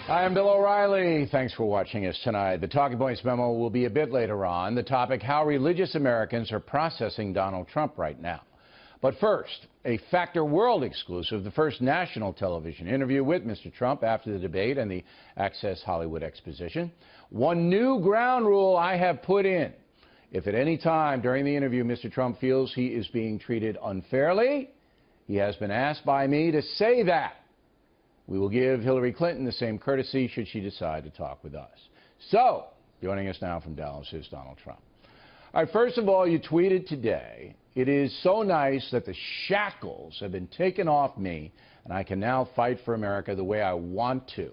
Hi, I'm Bill O'Reilly. Thanks for watching us tonight. The Talking Points memo will be a bit later on. The topic, how religious Americans are processing Donald Trump right now. But first, a Factor World exclusive, the first national television interview with Mr. Trump after the debate and the Access Hollywood exposition. One new ground rule I have put in. If at any time during the interview Mr. Trump feels he is being treated unfairly, he has been asked by me to say that. We will give Hillary Clinton the same courtesy should she decide to talk with us. So, joining us now from Dallas is Donald Trump. All right, first of all, you tweeted today, "It is so nice that the shackles have been taken off me and I can now fight for America the way I want to."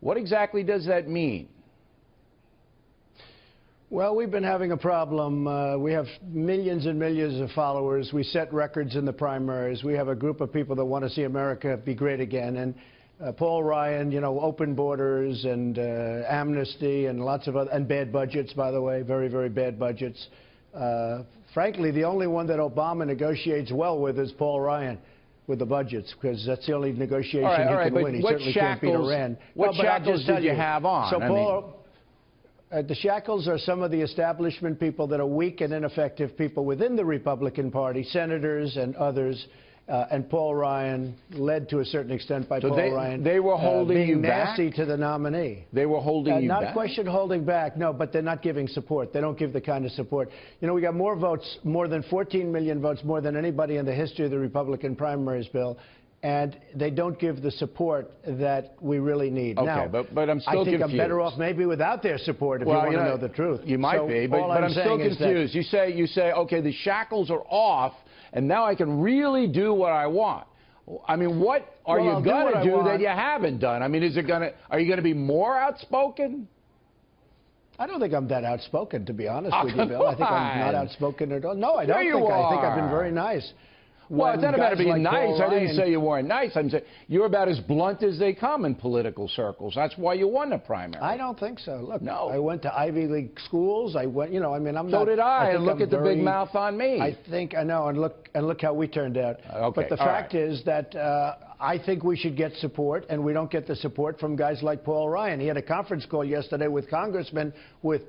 What exactly does that mean? Well, we've been having a problem. We have millions and millions of followers. We set records in the primaries. We have a group of people that want to see America be great again. And Paul Ryan, you know, open borders and amnesty and lots of other, and bad budgets, by the way, very, very bad budgets. Frankly, the only one that Obama negotiates well with is Paul Ryan with the budgets, because that's the only negotiation he can win. He certainly can't beat Iran. What shackles did you have on? So, Paul, the shackles are some of the establishment people that are weak and ineffective people within the Republican Party, senators and others. And Paul Ryan, led to a certain extent by Paul Ryan. They were holding you back? Nasty to the nominee. They were holding you back? Not a question holding back, no, but they're not giving support. They don't give the kind of support. You know, we got more votes, more than 14 million votes, more than anybody in the history of the Republican primaries, Bill. And they don't give the support that we really need. Okay, now, but I'm still confused. I think I'm better off maybe without their support if you want to know the truth. You might be, but I'm still confused. You say, okay, the shackles are off, and now I can really do what I want. I mean, what are you going to do that you haven't done? I mean, are you going to be more outspoken? I don't think I'm that outspoken, to be honest with you, Bill. I think I'm not outspoken at all. No, I don't think. I think I've been very nice. Well, it's not about being nice. I didn't say you weren't nice. I'm saying you're about as blunt as they come in political circles. That's why you won the primary. I don't think so. Look, no. I went to Ivy League schools. I went, you know, I mean, I'm not. So did I. And look at the big mouth on me. I think, I know, and look how we turned out. Okay. But the fact is that I think we should get support, and we don't get the support from guys like Paul Ryan. He had a conference call yesterday with congressmen, with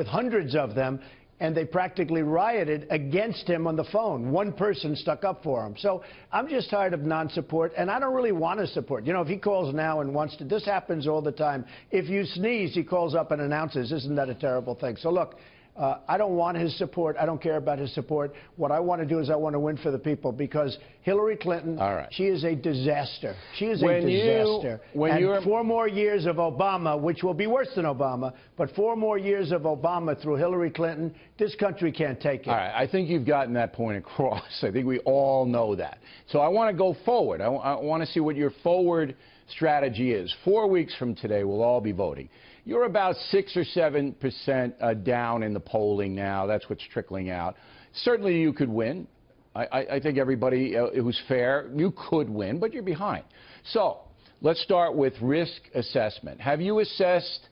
hundreds of them, and they practically rioted against him on the phone. One person stuck up for him. So I'm just tired of non-support, and I don't really want to support. You know, if he calls now and wants to, this happens all the time. If you sneeze, he calls up and announces. Isn't that a terrible thing? So look, I don't want his support. I don't care about his support. What I want to do is I want to win for the people, because Hillary Clinton, she is a disaster. She is a disaster. And 4 more years of Obama, which will be worse than Obama, but 4 more years of Obama through Hillary Clinton, this country can't take it. All right. I think you've gotten that point across. I think we all know that. So I want to go forward. I want to see what your forward strategy is. 4 weeks from today, we'll all be voting. You're about 6 or 7% down in the polling now. That's what's trickling out. Certainly you could win. I think everybody who's fair, you could win, but you're behind. So let's start with risk assessment. Have you assessed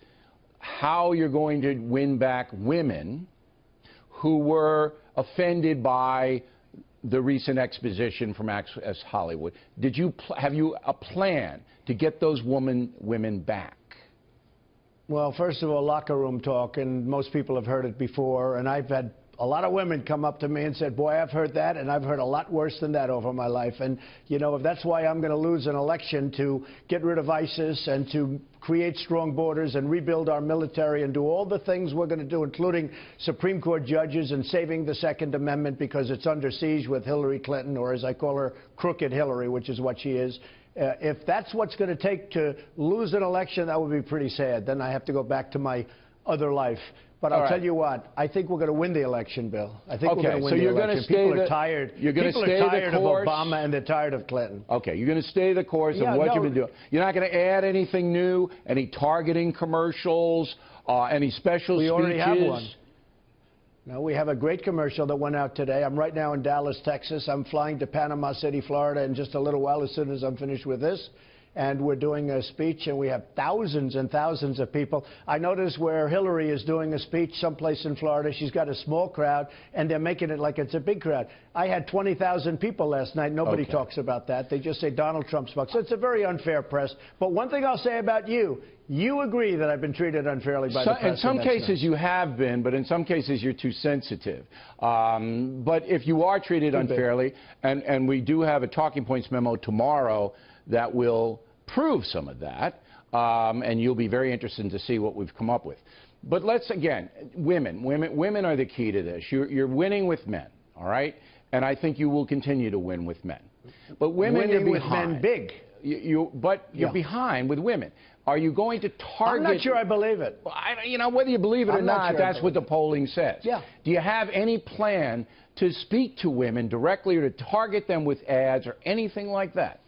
how you're going to win back women who were offended by the recent exposition from Access Hollywood? Have you a plan to get those women back? Well, first of all, locker room talk, and most people have heard it before, and I've had a lot of women come up to me and said, boy, I've heard that, and I've heard a lot worse than that over my life. And, you know, if that's why I'm going to lose an election, to get rid of ISIS and to create strong borders and rebuild our military and do all the things we're going to do, including Supreme Court judges and saving the Second Amendment because it's under siege with Hillary Clinton, or as I call her, Crooked Hillary, which is what she is. If that's what's going to take to lose an election, that would be pretty sad. Then I have to go back to my other life. But I'll tell you what, I think we're going to win the election, Bill. I think we're going to win the election. People are tired. People are tired of Obama, and they're tired of Clinton. Okay, you're going to stay the course of what you've been doing. You're not going to add anything new, any targeting commercials, any special speeches? We already have one. No, we have a great commercial that went out today. I'm right now in Dallas, Texas. I'm flying to Panama City, Florida in just a little while, as soon as I'm finished with this. and we're doing a speech, and we have thousands and thousands of people. I notice where Hillary is doing a speech someplace in Florida, she's got a small crowd, and they're making it like it's a big crowd. I had 20,000 people last night. Nobody talks about that. They just say Donald Trump spoke. So it's a very unfair press. But one thing I'll say about you, you agree that I've been treated unfairly by the press. In some cases you have been, but in some cases you're too sensitive. But if you are treated unfairly, and we do have a talking points memo tomorrow that will prove some of that, and you'll be very interested to see what we've come up with. But let's, again, women are the key to this. You're winning with men, all right? And I think you will continue to win with men. But women, you're behind. With men big. But you're behind with women. Are you going to target... I'm not sure I believe it. You know, whether you believe it or not, that's what the polling says. Yeah. Do you have any plan to speak to women directly or to target them with ads or anything like that?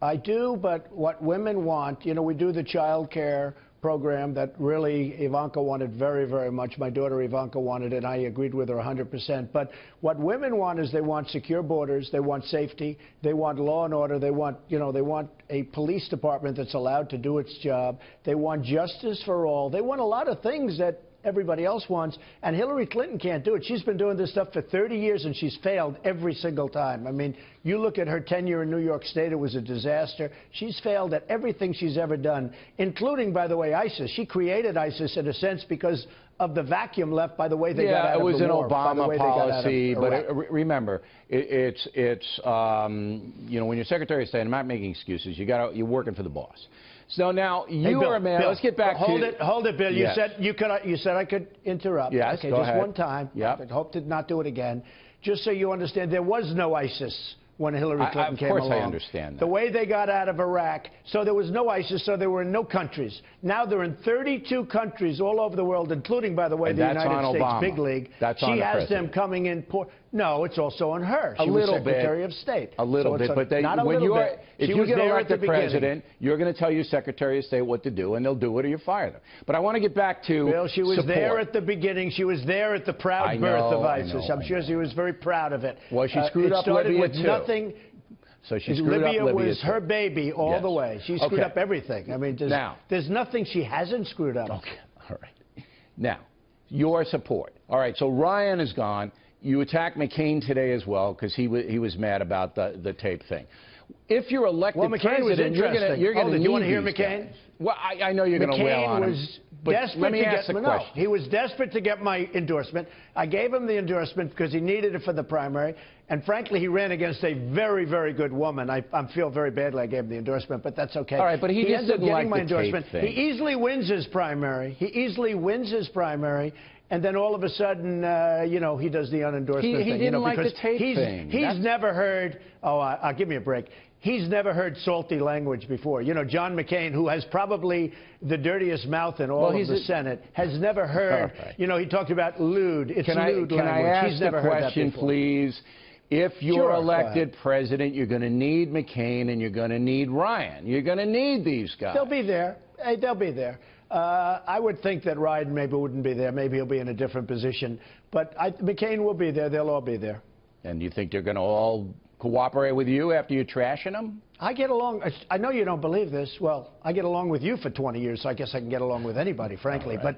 I do, but what women want, you know, we do the child care program that really Ivanka wanted very, very much. My daughter Ivanka wanted it, and I agreed with her 100%. But what women want is they want secure borders, they want safety, they want law and order, they want, you know, they want a police department that's allowed to do its job, they want justice for all, they want a lot of things that everybody else wants, and Hillary Clinton can't do it. She's been doing this stuff for 30 years, and she's failed every single time. I mean, you look at her tenure in New York State, it was a disaster. She's failed at everything she's ever done, including, by the way, ISIS. She created ISIS, in a sense, because of the vacuum left by the way they got out of the war. Yeah, it was an Obama policy, but remember, you know, when you're Secretary of State, I'm not making excuses, you're working for the boss. So now you are a man. Bill, let's get back to hold it, Bill. Yes. You said I could interrupt. Yes, okay, go just ahead. one time. Yep. I hope to not do it again. Just so you understand, there was no ISIS when Hillary Clinton came along. Of course I understand that. The way they got out of Iraq, so there was no ISIS, so they were in no countries. Now they're in 32 countries all over the world, including, by the way, the United States big league. She has them coming in. No, it's also on her. She was Secretary of State. A little bit, but if you get elected president, you're going to tell your Secretary of State what to do, and they'll do it or you fire them. But I want to get back to Bill, she was support. There at the beginning. She was there at the proud birth of ISIS. I'm sure she was very proud of it. Well, she screwed up Libya, too. Nothing. So she screwed up Libya was her baby all the way. She screwed up everything. I mean, there's nothing she hasn't screwed up. Okay, all right. Now, your support. All right, so Ryan is gone. You attacked McCain today as well because he was mad about the tape thing. If you're elected president, you're going to need. You want to hear these McCain? Guys. Well, I know you're going to wail on him. Let me ask the question. He was desperate to get my endorsement. I gave him the endorsement because he needed it for the primary. And frankly, he ran against a very, very good woman. I feel very badly I gave him the endorsement, but that's okay. All right, but he just didn't like my the endorsement. tape thing. He easily wins his primary. And then all of a sudden, you know, he does the unendorsement thing. He didn't like the tape thing. He's never heard, give me a break. He's never heard salty language before. You know, John McCain, who has probably the dirtiest mouth in all of the Senate, has never heard, you know, he talked about lewd. It's lewd language. Can I ask He's never the heard question, that before. Please? If you're elected president, you're going to need McCain and you're going to need Ryan. You're going to need these guys. They'll be there. Hey, they'll be there. I would think that Ryan maybe wouldn't be there. Maybe he'll be in a different position. But McCain will be there. They'll all be there. And you think they're going to all cooperate with you after you're trashing them? I get along. I know you don't believe this. Well, I get along with you for 20 years, so I guess I can get along with anybody, frankly. But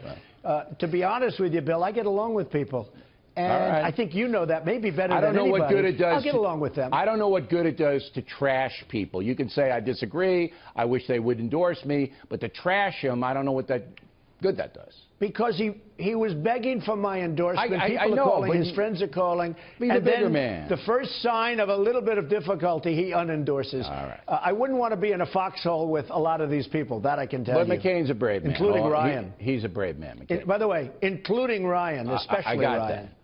to be honest with you, Bill, I get along with people. And I think you know that maybe better than anybody. I don't know what good it does. I'll get along with them. I don't know what good it does to trash people. You can say, I disagree, I wish they would endorse me, but to trash them, I don't know what good that does. Because he was begging for my endorsement. People I know, are calling, his friends are calling. Be the bigger man. The first sign of a little bit of difficulty, he unendorses. All right. I wouldn't want to be in a foxhole with a lot of these people, that I can tell you. But McCain's a brave man. Including Ryan. He's a brave man, McCain. By the way, including Ryan, especially I got Ryan. that.